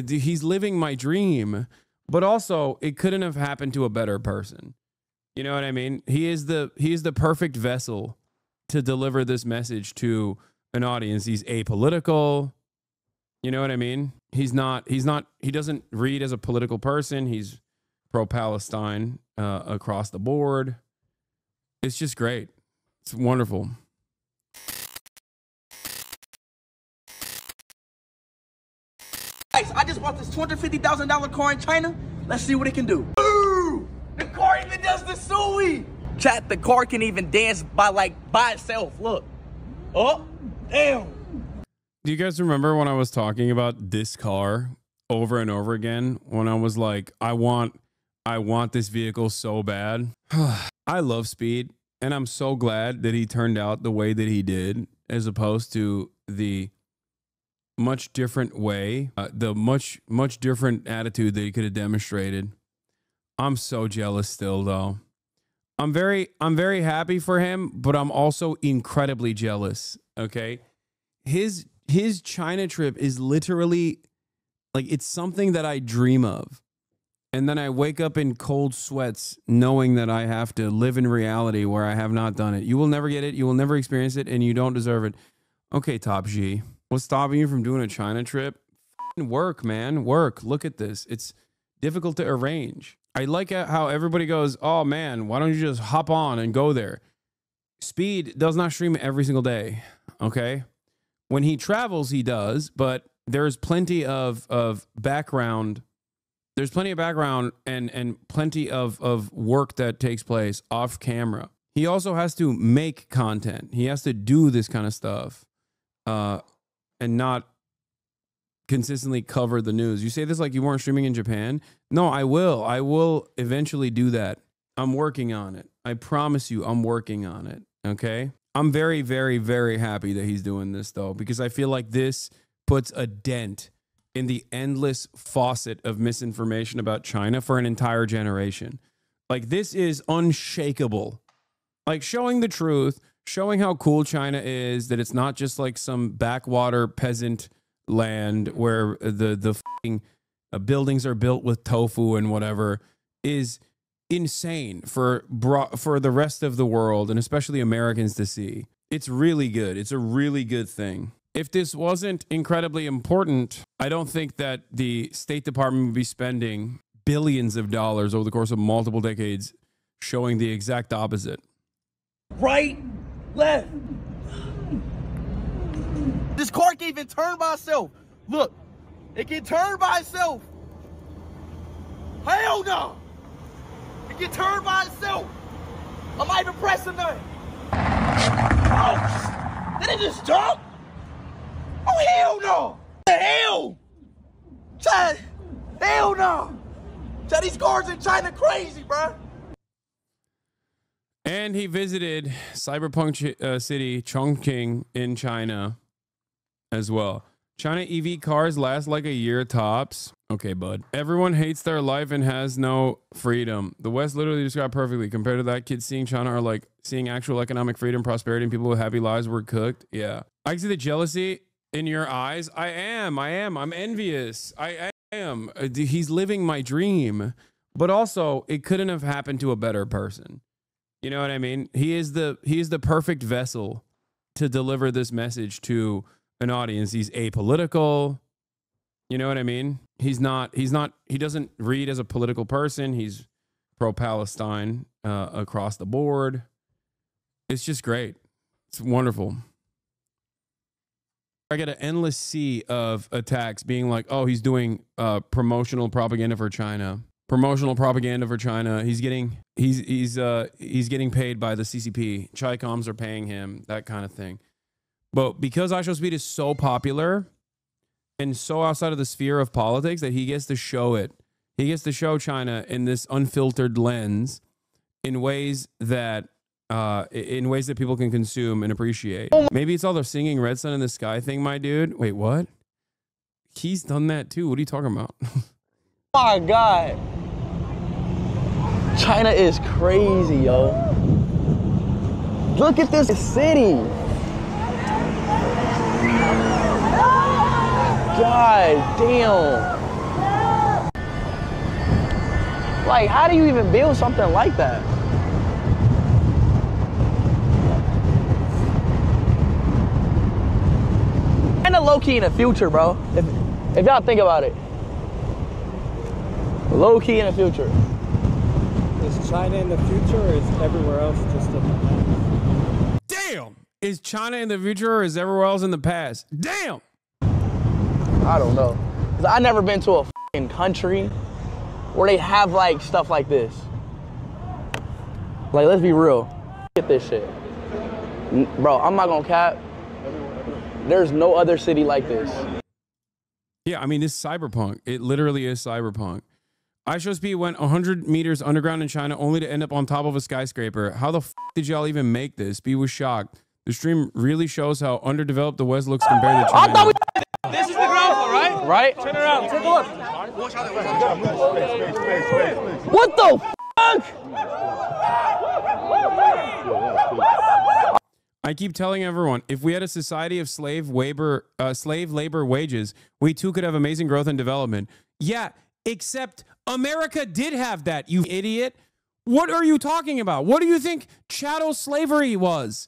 He's living my dream, but also it couldn't have happened to a better person. You know what I mean? He is the perfect vessel to deliver this message to an audience. He's apolitical. You know what I mean? He doesn't read as a political person. He's pro-Palestine across the board. It's just great. It's wonderful. Guys, I just bought this $250,000 car in China. Let's see what it can do. Ooh, the car even does the suey. Chat, the car can even dance by itself. Look. Oh, damn. Do you guys remember when I was talking about this car over and over again? When I was like, I want this vehicle so bad. I love Speed, and I'm so glad that he turned out the way that he did, as opposed to the much different way, the much different attitude that he could have demonstrated. I'm so jealous still, though. I'm very happy for him, but I'm also incredibly jealous. Okay, his China trip is literally like, it's something that I dream of. And then I wake up in cold sweats knowing that I have to live in reality where I have not done it. You will never get it. You will never experience it, and you don't deserve it. Okay, Top G. What's stopping you from doing a China trip? Work, man. Work. Look at this. It's difficult to arrange. I like how everybody goes, oh, man, why don't you just hop on and go there? Speed does not stream every single day, okay? When he travels, he does, but there's plenty of background. There's plenty of background and plenty of work that takes place off camera. He also has to make content. He has to do this kind of stuff and not consistently cover the news. You say this like you weren't streaming in Japan. No, I will. I will eventually do that. I'm working on it. I promise you I'm working on it, okay? I'm very, very, very happy that he's doing this, though, because I feel like this puts a dent in the endless faucet of misinformation about China for an entire generation. Like, this is unshakable. Like, showing the truth, showing how cool China is, that it's not just like some backwater peasant land where the fucking buildings are built with tofu and whatever, is insane for the rest of the world, and especially Americans, to see. It's really good. It's a really good thing. If this wasn't incredibly important, I don't think that the State Department would be spending billions of dollars over the course of multiple decades showing the exact opposite. Right, left. This car can even turn by itself. Look, it can turn by itself. Hell no. It can turn by itself. I'm not even pressing nothing. Oh, did it just jump? Oh, hell no. The hell? Chad, hell no. Chad, these cars in China crazy, bro. And he visited Cyberpunk City, Chongqing in China as well. China EV cars last like a year tops. Okay, bud. Everyone hates their life and has no freedom. The West literally described perfectly. Compared to that, kids seeing China are like seeing actual economic freedom, prosperity, and people with happy lives were cooked. Yeah. I can see the jealousy in your eyes. I am. I'm envious. I am. He's living my dream. But also, it couldn't have happened to a better person. You know what I mean? He is the perfect vessel to deliver this message to an audience. He's apolitical. You know what I mean? He doesn't read as a political person. He's pro-Palestine across the board. It's just great. It's wonderful. I get an endless sea of attacks being like, oh, he's doing promotional propaganda for China. Promotional propaganda for China. He's getting paid by the CCP. Chi-coms are paying him, that kind of thing. But because IShowSpeed is so popular and so outside of the sphere of politics that he gets to show it. He gets to show China in this unfiltered lens in ways that people can consume and appreciate. Maybe it's all the singing Red Sun in the Sky thing, my dude. Wait, what? He's done that too. What are you talking about? Oh my God. China is crazy, yo. Look at this city. God damn. Like, how do you even build something like that? And a low-key in the future, bro. If y'all think about it. Low-key in the future. Is China in the future or is everywhere else just in the past? Damn! Is China in the future or is everywhere else in the past? Damn! I don't know. 'Cause I've never been to a fucking country where they have like stuff like this. Like, let's be real. Get this shit. Bro, I'm not gonna cap. There's no other city like this. Yeah, I mean, it's cyberpunk. It literally is cyberpunk. IShowSpeed went 100 meters underground in China only to end up on top of a skyscraper. How the f did y'all even make this? Speed was shocked. The stream really shows how underdeveloped the West looks compared to China. This is the ground floor, right? Right? Turn around, take a look. What the fuck? I keep telling everyone, if we had a society of slave labor wages, we too could have amazing growth and development. Yeah, except America did have that, you idiot. What are you talking about? What do you think chattel slavery was?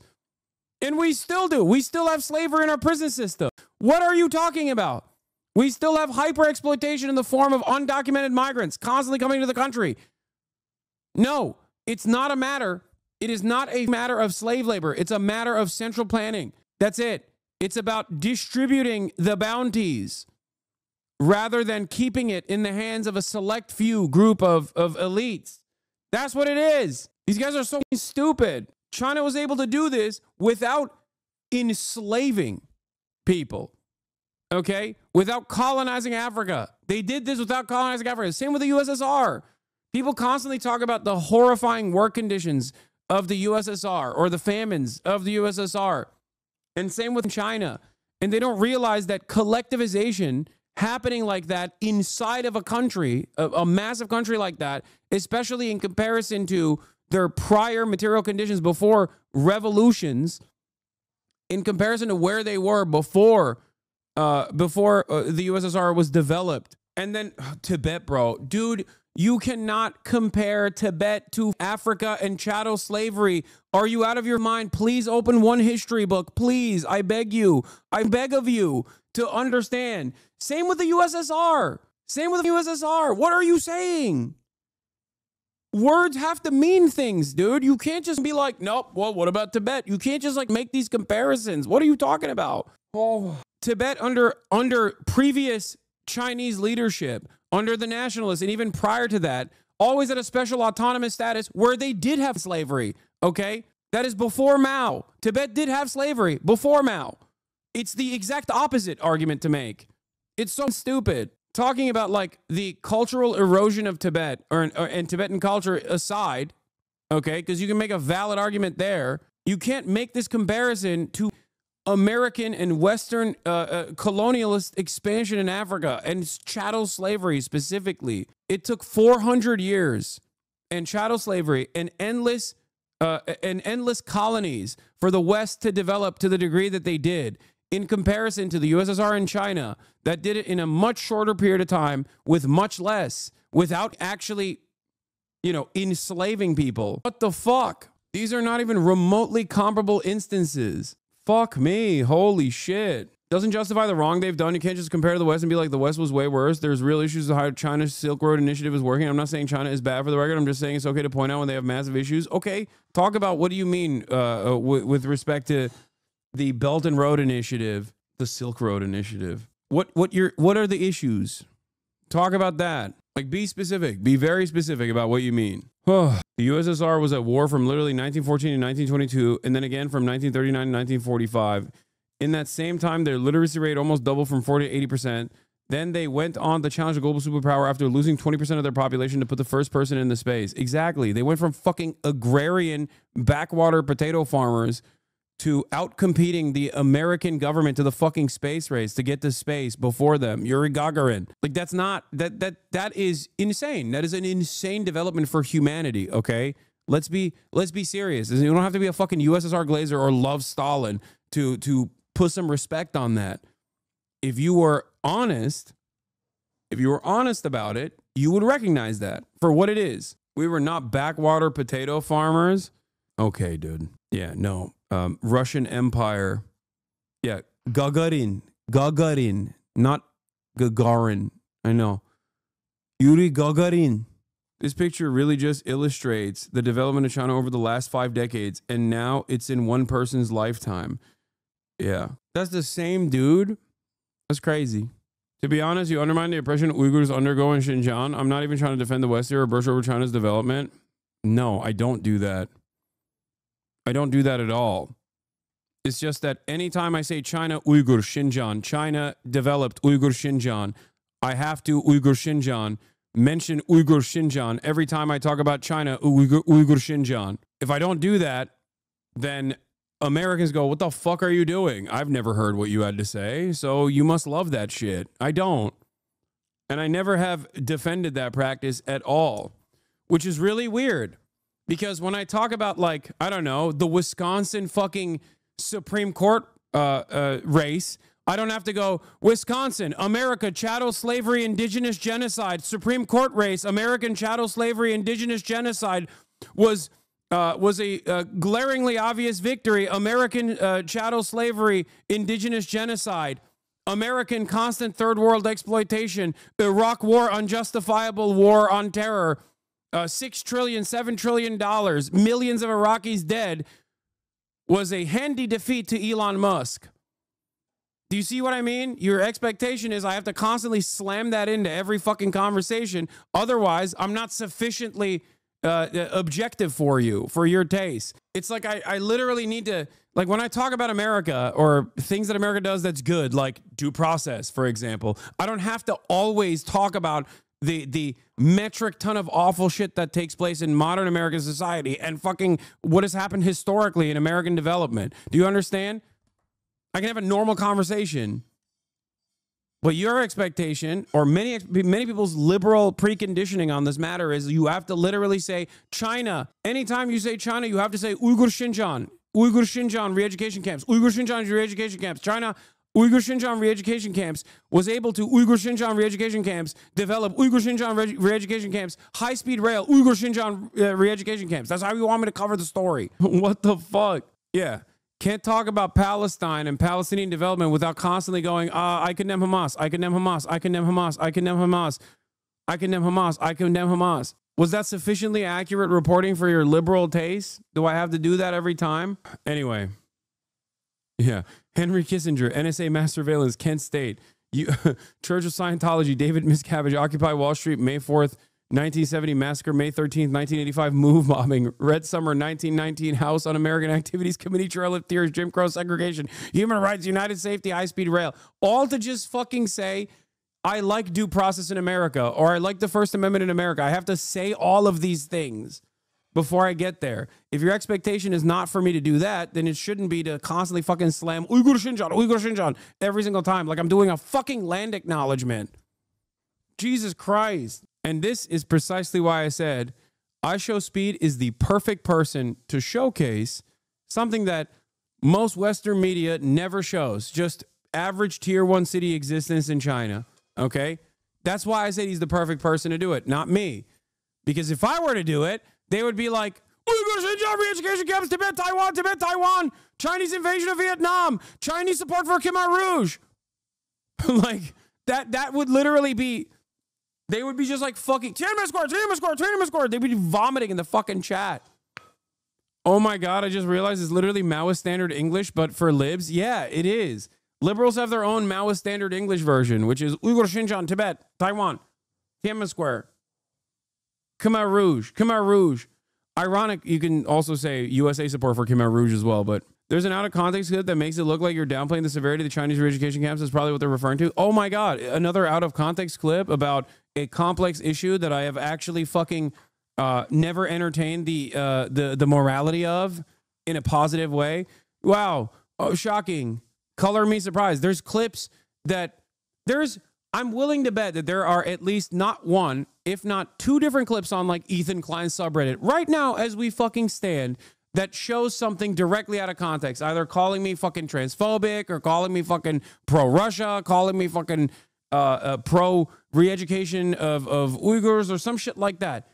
And we still do. We still have slavery in our prison system. What are you talking about? We still have hyper-exploitation in the form of undocumented migrants constantly coming to the country. No, it's not a matter. It is not a matter of slave labor. It's a matter of central planning. That's it. It's about distributing the bounties rather than keeping it in the hands of a select few group of elites. That's what it is. These guys are so stupid. China was able to do this without enslaving people, okay? Without colonizing Africa. They did this without colonizing Africa. Same with the USSR. People constantly talk about the horrifying work conditions of the USSR or the famines of the USSR. And same with China. And they don't realize that collectivization happening like that inside of a country, a massive country like that, especially in comparison to their prior material conditions before revolutions, in comparison to where they were before the USSR was developed. And then Tibet, bro. Dude, you cannot compare Tibet to Africa and chattel slavery. Are you out of your mind? Please open one history book. Please, I beg you. I beg of you to understand. Same with the USSR. Same with the USSR. What are you saying? Words have to mean things, dude. You can't just be like, nope, well, what about Tibet? You can't just like make these comparisons. What are you talking about? Oh. Tibet under previous Chinese leadership, under the nationalists, and even prior to that, always had a special autonomous status where they did have slavery, okay? That is before Mao. Tibet did have slavery before Mao. It's the exact opposite argument to make. It's so stupid. Talking about like the cultural erosion of Tibet and Tibetan culture aside, okay, because you can make a valid argument there. You can't make this comparison to American and Western colonialist expansion in Africa and chattel slavery specifically. It took 400 years and chattel slavery and endless colonies for the West to develop to the degree that they did, in comparison to the USSR and China that did it in a much shorter period of time with much less, without actually, you know, enslaving people. What the fuck? These are not even remotely comparable instances. Fuck me. Holy shit. Doesn't justify the wrong they've done. You can't just compare to the West and be like, the West was way worse. There's real issues with how China's Silk Road Initiative is working. I'm not saying China is bad for the record. I'm just saying it's okay to point out when they have massive issues. Okay, talk about what do you mean with respect to the Belt and Road Initiative, the Silk Road Initiative. What are the issues? Talk about that. Like, be specific. Be very specific about what you mean. The USSR was at war from literally 1914 to 1922, and then again from 1939 to 1945. In that same time, their literacy rate almost doubled from 40 to 80%. Then they went on to challenge a global superpower after losing 20% of their population to put the first person into space. Exactly. They went from fucking agrarian backwater potato farmers to outcompeting the American government to the fucking space race to get to space before them. Yuri Gagarin. Like, that's not, that is insane. That is an insane development for humanity, okay? Let's be serious. You don't have to be a fucking USSR glazer or love Stalin to put some respect on that. If you were honest, about it, you would recognize that for what it is. We were not backwater potato farmers. Okay, dude. Yeah, no. Russian Empire. Yeah, Gagarin, not Gagarin. I know. Yuri Gagarin. This picture really just illustrates the development of China over the last 5 decades, and now it's in one person's lifetime. Yeah. That's the same dude. That's crazy. To be honest, you undermine the oppression Uyghurs undergo in Xinjiang. I'm not even trying to defend the West here or brush over China's development. No, I don't do that. I don't do that at all. It's just that anytime I say China, Uyghur, Xinjiang, China developed Uyghur, Xinjiang, I have to Uyghur, Xinjiang, mention Uyghur, Xinjiang every time I talk about China, Uyghur, Xinjiang. If I don't do that, then Americans go, what the fuck are you doing? I've never heard what you had to say, so you must love that shit. I don't. And I never have defended that practice at all, which is really weird. Because when I talk about, like, I don't know, the Wisconsin fucking Supreme Court race, I don't have to go, Wisconsin, America, chattel slavery, indigenous genocide, Supreme Court race, American chattel slavery, indigenous genocide was a glaringly obvious victory. American chattel slavery, indigenous genocide, American constant third world exploitation, Iraq war, unjustifiable war on terror, $6 trillion, $7 trillion, millions of Iraqis dead, was a handy defeat to Elon Musk. Do you see what I mean? Your expectation is I have to constantly slam that into every fucking conversation. Otherwise, I'm not sufficiently objective for you, for your taste. It's like I literally need to, like when I talk about America or things that America does that's good, like due process, for example, I don't have to always talk about the metric ton of awful shit that takes place in modern American society and fucking what has happened historically in American development. Do you understand? I can have a normal conversation. But your expectation, or many people's liberal preconditioning on this matter, is you have to literally say China. Anytime you say China, you have to say Uyghur Xinjiang. Uyghur Xinjiang re-education camps. Uyghur Xinjiang re-education camps. China, Uyghur Xinjiang re-education camps was able to Uyghur Xinjiang re-education camps develop Uyghur Xinjiang re-education camps, high-speed rail, Uyghur Xinjiang re-education camps. That's how you want me to cover the story. What the fuck? Yeah. Can't talk about Palestine and Palestinian development without constantly going, I condemn Hamas, I condemn Hamas, I condemn Hamas, I condemn Hamas, I condemn Hamas, I condemn Hamas. Was that sufficiently accurate reporting for your liberal taste? Do I have to do that every time? Anyway. Yeah. Henry Kissinger, NSA mass surveillance, Kent State. Church of Scientology, David Miscavige, Occupy Wall Street, May 4th, 1970 massacre, May 13th, 1985 move bombing, Red Summer, 1919 House Un-American Activities Committee, Trail of Tears, Jim Crow segregation, Human Rights, United Safety, high-speed rail. All to just fucking say, I like due process in America, or I like the First Amendment in America. I have to say all of these things before I get there. If your expectation is not for me to do that, then it shouldn't be to constantly fucking slam Uyghur Xinjiang every single time, like I'm doing a fucking land acknowledgement. Jesus Christ. And this is precisely why I said IShowSpeed is the perfect person to showcase something that most Western media never shows. Just average tier 1 city existence in China. Okay? That's why I said he's the perfect person to do it, not me. Because if I were to do it, they would be like, Uyghur Xinjiang re-education camps, Tibet, Taiwan, Chinese invasion of Vietnam, Chinese support for Khmer Rouge. Like, that would literally be... They would be just like fucking Tiananmen Square. They'd be vomiting in the fucking chat. Oh my God, I just realized it's literally Maoist standard English, but for libs. Yeah, it is. Liberals have their own Maoist standard English version, which is Uyghur Xinjiang, Tibet, Taiwan, Tiananmen Square, Khmer Rouge. Ironic, you can also say USA support for Khmer Rouge as well, but there's an out of context clip that makes it look like you're downplaying the severity of the Chinese re-education camps. That's probably what they're referring to. Oh my God, another out of context clip about a complex issue that I have actually fucking never entertained the morality of in a positive way. Wow, oh, shocking. Color me surprised. There's clips that I'm willing to bet that there are at least not one, if not 2 different clips on like Ethan Klein's subreddit right now as we fucking stand that shows something directly out of context, either calling me fucking transphobic or calling me fucking pro-Russia, calling me fucking pro re-education of Uyghurs or some shit like that.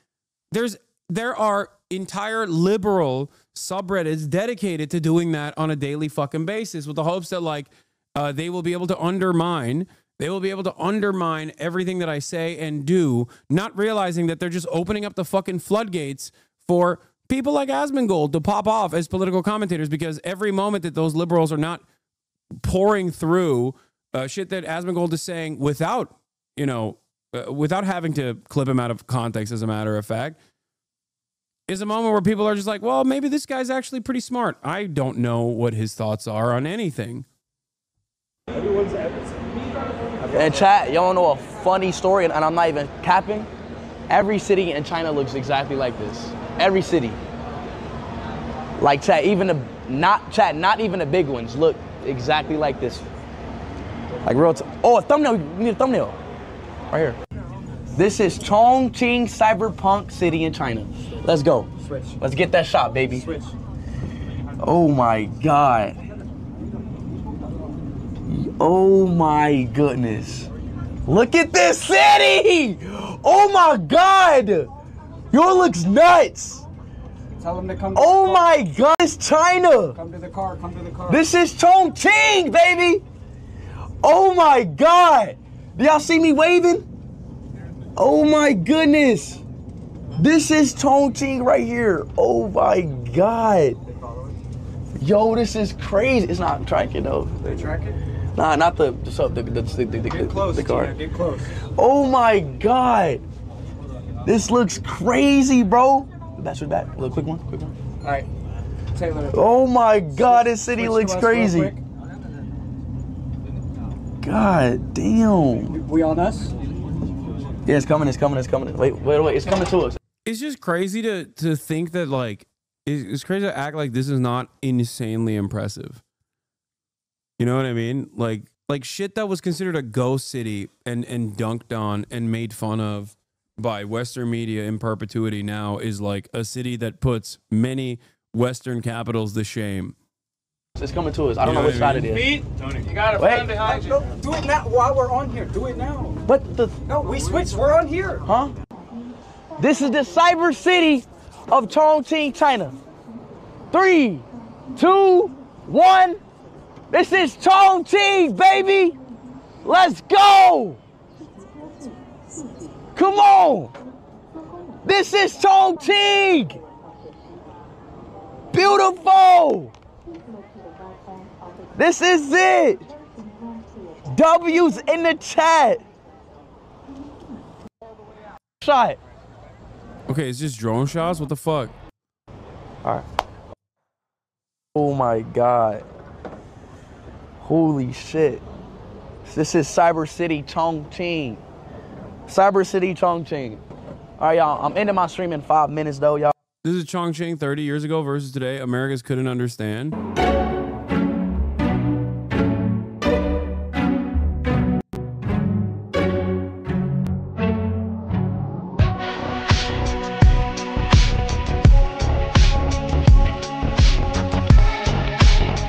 There are entire liberal subreddits dedicated to doing that on a daily fucking basis with the hopes that like they will be able to undermine everything that I say and do, not realizing that they're just opening up the fucking floodgates for people like Asmongold to pop off as political commentators, because every moment that those liberals are not pouring through shit that Asmongold is saying without, without having to clip him out of context, as a matter of fact, is a moment where people are just like, well, maybe this guy's actually pretty smart. I don't know what his thoughts are on anything. And chat, y'all know a funny story, and I'm not even capping. Every city in China looks exactly like this. Every city. Like chat, not even the big ones look exactly like this. Like real oh, a thumbnail, we need a thumbnail. Right here. This is Chongqing Cyberpunk City in China. Let's go. Switch. Let's get that shot, baby. Switch. Oh my God. Oh my goodness. Look at this city! Oh my God! Yo, looks nuts! Tell them to come to Oh the car. my God, it's China! Come to the car, come to the car. This is Chongqing, baby! Oh my God! Do y'all see me waving? Oh my goodness! This is Chongqing right here. Oh my God! Yo, this is crazy. It's not tracking though. They track it? Nah, not the Get close, car. Tina, get close. Oh my God! This looks crazy, bro. That's your back. A little quick one. All right, Taylor. Oh my God, this city switch looks to us real crazy. quick. God damn. We on us? Yeah, it's coming. Wait, it's coming to us. It's just crazy to think that like it's crazy to act like this is not insanely impressive. You know what I mean? Like shit that was considered a ghost city and dunked on and made fun of by Western media in perpetuity now is like a city that puts many Western capitals to shame. It's coming to us. I don't know which side it is. Pete, Tony, you got a friend behind you. No, do it now while we're on here. Do it now. But the No, we switched. We're on here. huh? This is the cyber city of Chongqing, China. 3, 2, 1. This is Chongqing, baby. Let's go. Come on. This is Chongqing. Beautiful. This is it. W's in the chat. Shot. Okay, it's just drone shots? What the fuck? All right. Oh my God. Holy shit. This is Cyber City Chongqing. Cyber City Chongqing. All right, y'all. I'm ending my stream in 5 minutes, though, y'all. This is Chongqing 30 years ago versus today. Americans couldn't understand.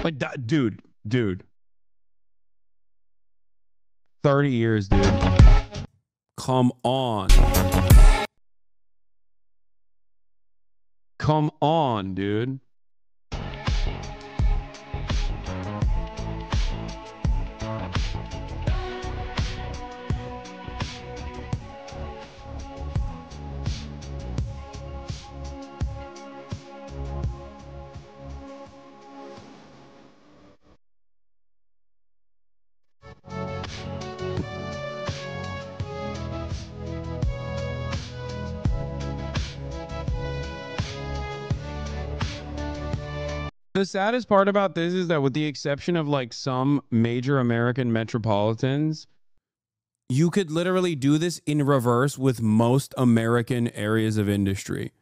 Like that, dude. 30 years, dude. Come on. Come on, dude. The saddest part about this is that with the exception of like some major American metropolitans, you could literally do this in reverse with most American areas of industry.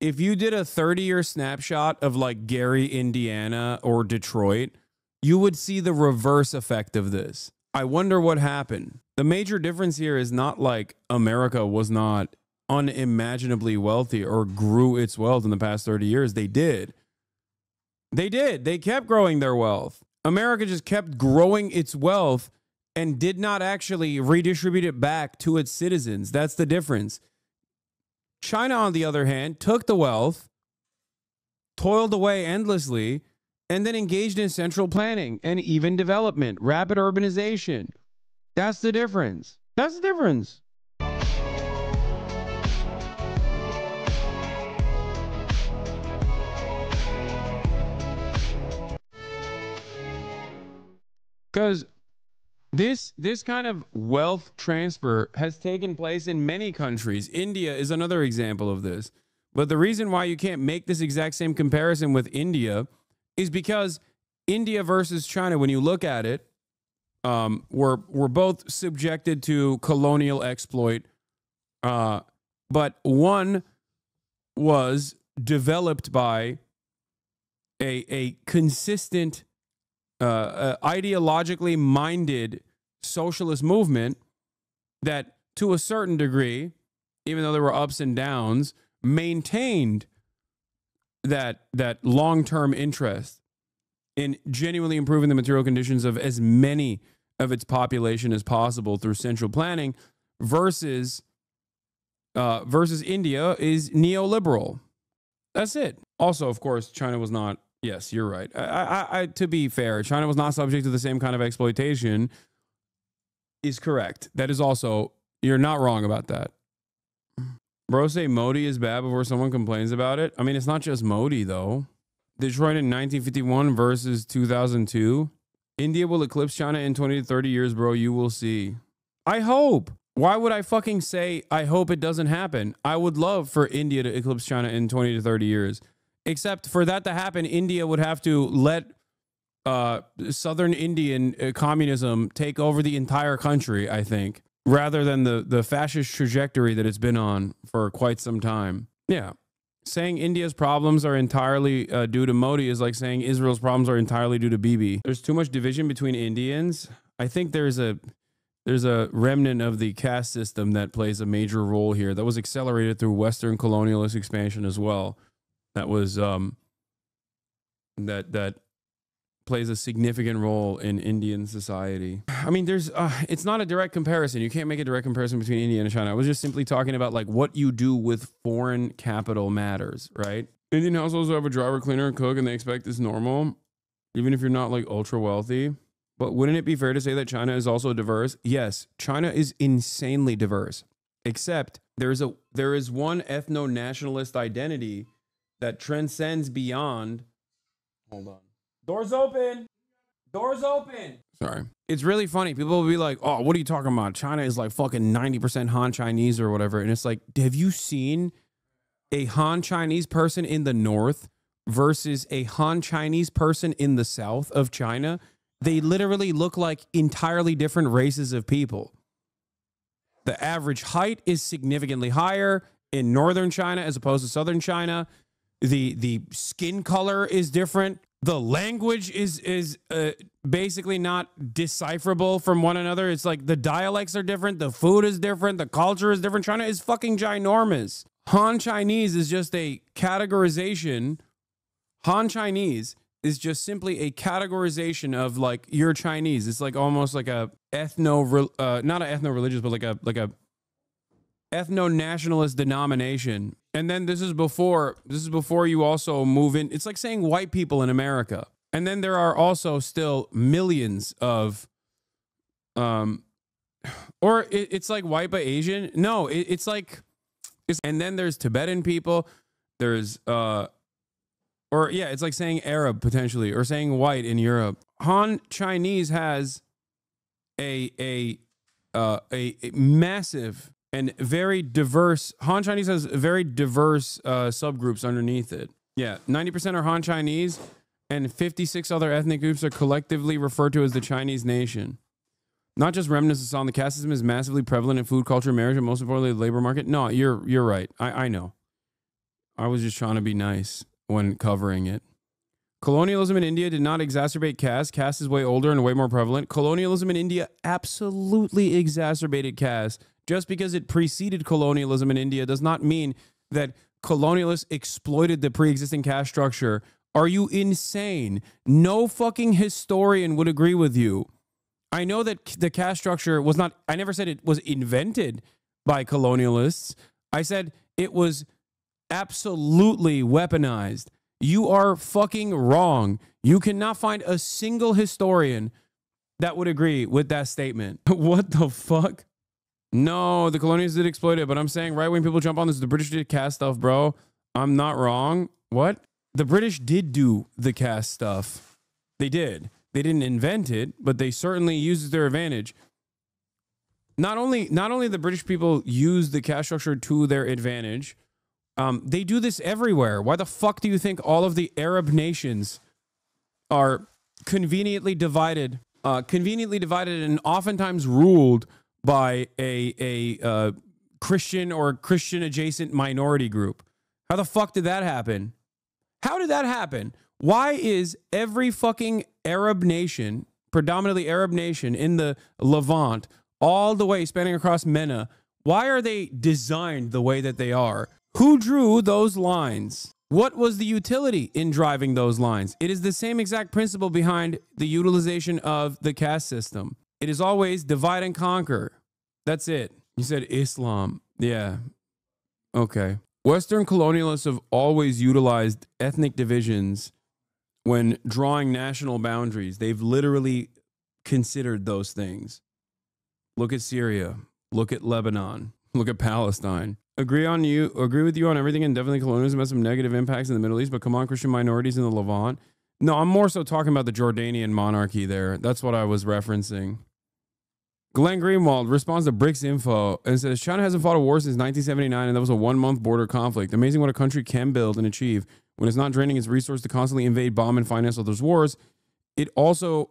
If you did a 30-year snapshot of like Gary, Indiana or Detroit, you would see the reverse effect of this. I wonder what happened. The major difference here is not like America was not unimaginably wealthy or grew its wealth in the past 30 years. They did. They kept growing their wealth. America just kept growing its wealth and did not actually redistribute it back to its citizens. That's the difference. China, on the other hand, took the wealth, toiled away endlessly, and then engaged in central planning and even development, rapid urbanization. That's the difference. That's the difference. Because this kind of wealth transfer has taken place in many countries. India is another example of this. But the reason why you can't make this exact same comparison with India is because India versus China, when you look at it, were both subjected to colonial exploit. But one was developed by a consistent, ideologically minded socialist movement that, to a certain degree, even though there were ups and downs, maintained that long-term interest in genuinely improving the material conditions of as many of its population as possible through central planning, versus India is neoliberal. That's it. Also, of course, China was not. Yes, you're right. To be fair, China was not subject to the same kind of exploitation. Is correct. That is also, you're not wrong about that. Bro, say Modi is bad before someone complains about it. I mean, it's not just Modi, though. Detroit in 1951 versus 2002. India will eclipse China in 20 to 30 years, bro. You will see. I hope. Why would I fucking say I hope it doesn't happen? I would love for India to eclipse China in 20 to 30 years. Except for that to happen, India would have to let Southern Indian communism take over the entire country, I think, rather than the fascist trajectory that it's been on for quite some time. Yeah. Saying India's problems are entirely due to Modi is like saying Israel's problems are entirely due to Bibi. There's too much division between Indians. I think there's a remnant of the caste system that plays a major role here that was accelerated through Western colonialist expansion as well. That was that plays a significant role in Indian society. I mean, there's it's not a direct comparison. You can't make a direct comparison between India and China. I was just simply talking about like what you do with foreign capital matters, right? Indian households have a driver, cleaner, and cook, and they expect it's normal, even if you're not like ultra wealthy. But wouldn't it be fair to say that China is also diverse? Yes, China is insanely diverse. Except there is one ethno-nationalist identity that transcends beyond. Hold on. Doors open. Doors open. Sorry. It's really funny. People will be like, oh, what are you talking about? China is like fucking 90% Han Chinese or whatever. And it's like, have you seen a Han Chinese person in the north versus a Han Chinese person in the south of China? They literally look like entirely different races of people. The average height is significantly higher in northern China as opposed to southern China. The skin color is different. The language is basically not decipherable from one another. It's like the dialects are different. The food is different. The culture is different. China is fucking ginormous. Han Chinese is just a categorization. Han Chinese is just simply a categorization of like you're Chinese. It's like almost like a not a ethno-religious, but like a ethno-nationalist denomination. And then this is before you also move in. It's like saying white people in America. And then there are also still millions of it's like white but Asian. No, it's like and then there's Tibetan people. There's it's like saying Arab potentially, or saying white in Europe. Han Chinese has a massive and very diverse. Han Chinese has very diverse subgroups underneath it. Yeah, 90% are Han Chinese, and 56 other ethnic groups are collectively referred to as the Chinese nation. Not just remnants of Islam, the caste system is massively prevalent in food, culture, marriage, and most importantly, the labor market. No, you're right. I know. I was just trying to be nice when covering it. Colonialism in India did not exacerbate caste. Caste is way older and way more prevalent. Colonialism in India absolutely exacerbated caste. Just because it preceded colonialism in India does not mean that colonialists exploited the pre-existing caste structure. Are you insane? No fucking historian would agree with you. I know that the caste structure was not, I never said it was invented by colonialists. I said it was absolutely weaponized. You are fucking wrong. You cannot find a single historian that would agree with that statement. What the fuck? No, the colonialists did exploit it, but I'm saying right when people jump on this, the British did caste stuff, bro. I'm not wrong. What? The British did do the caste stuff. They did. They didn't invent it, but they certainly used their advantage. Not only the British people use the caste structure to their advantage, they do this everywhere. Why the fuck do you think all of the Arab nations are conveniently divided and oftentimes ruled by a Christian or Christian adjacent minority group? How the fuck did that happen? How did that happen? Why is every fucking Arab nation, predominantly Arab nation in the Levant, all the way spanning across MENA, why are they designed the way that they are? Who drew those lines? What was the utility in driving those lines? It is the same exact principle behind the utilization of the caste system. It is always divide and conquer. That's it. You said Islam. Yeah. Okay. Western colonialists have always utilized ethnic divisions when drawing national boundaries. They've literally considered those things. Look at Syria. Look at Lebanon. Look at Palestine. Agree with you on everything, and definitely colonialism has some negative impacts in the Middle East, but come on, Christian minorities in the Levant. No, I'm more so talking about the Jordanian monarchy there. That's what I was referencing. Glenn Greenwald responds to BRICS Info and says, China hasn't fought a war since 1979, and that was a 1-month border conflict. Amazing what a country can build and achieve when it's not draining its resources to constantly invade, bomb, and finance others' wars. It also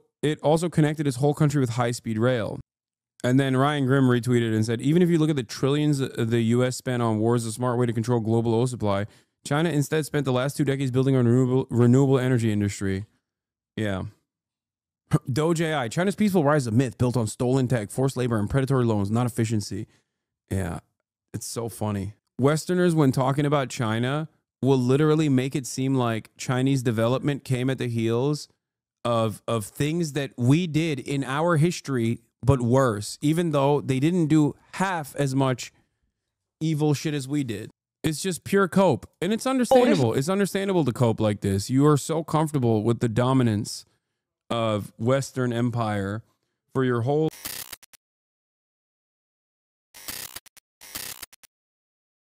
connected its whole country with high-speed rail. And then Ryan Grimm retweeted and said, even if you look at the trillions the U.S. spent on wars, a smart way to control global oil supply, China instead spent the last 2 decades building a renewable energy industry. Yeah. Doge AI, China's peaceful rise is a myth built on stolen tech, forced labor, and predatory loans, not efficiency. Yeah, it's so funny. Westerners, when talking about China, will literally make it seem like Chinese development came at the heels of things that we did in our history, but worse, even though they didn't do half as much evil shit as we did. It's just pure cope. And it's understandable. It's understandable to cope like this. You are so comfortable with the dominance of Western empire for your whole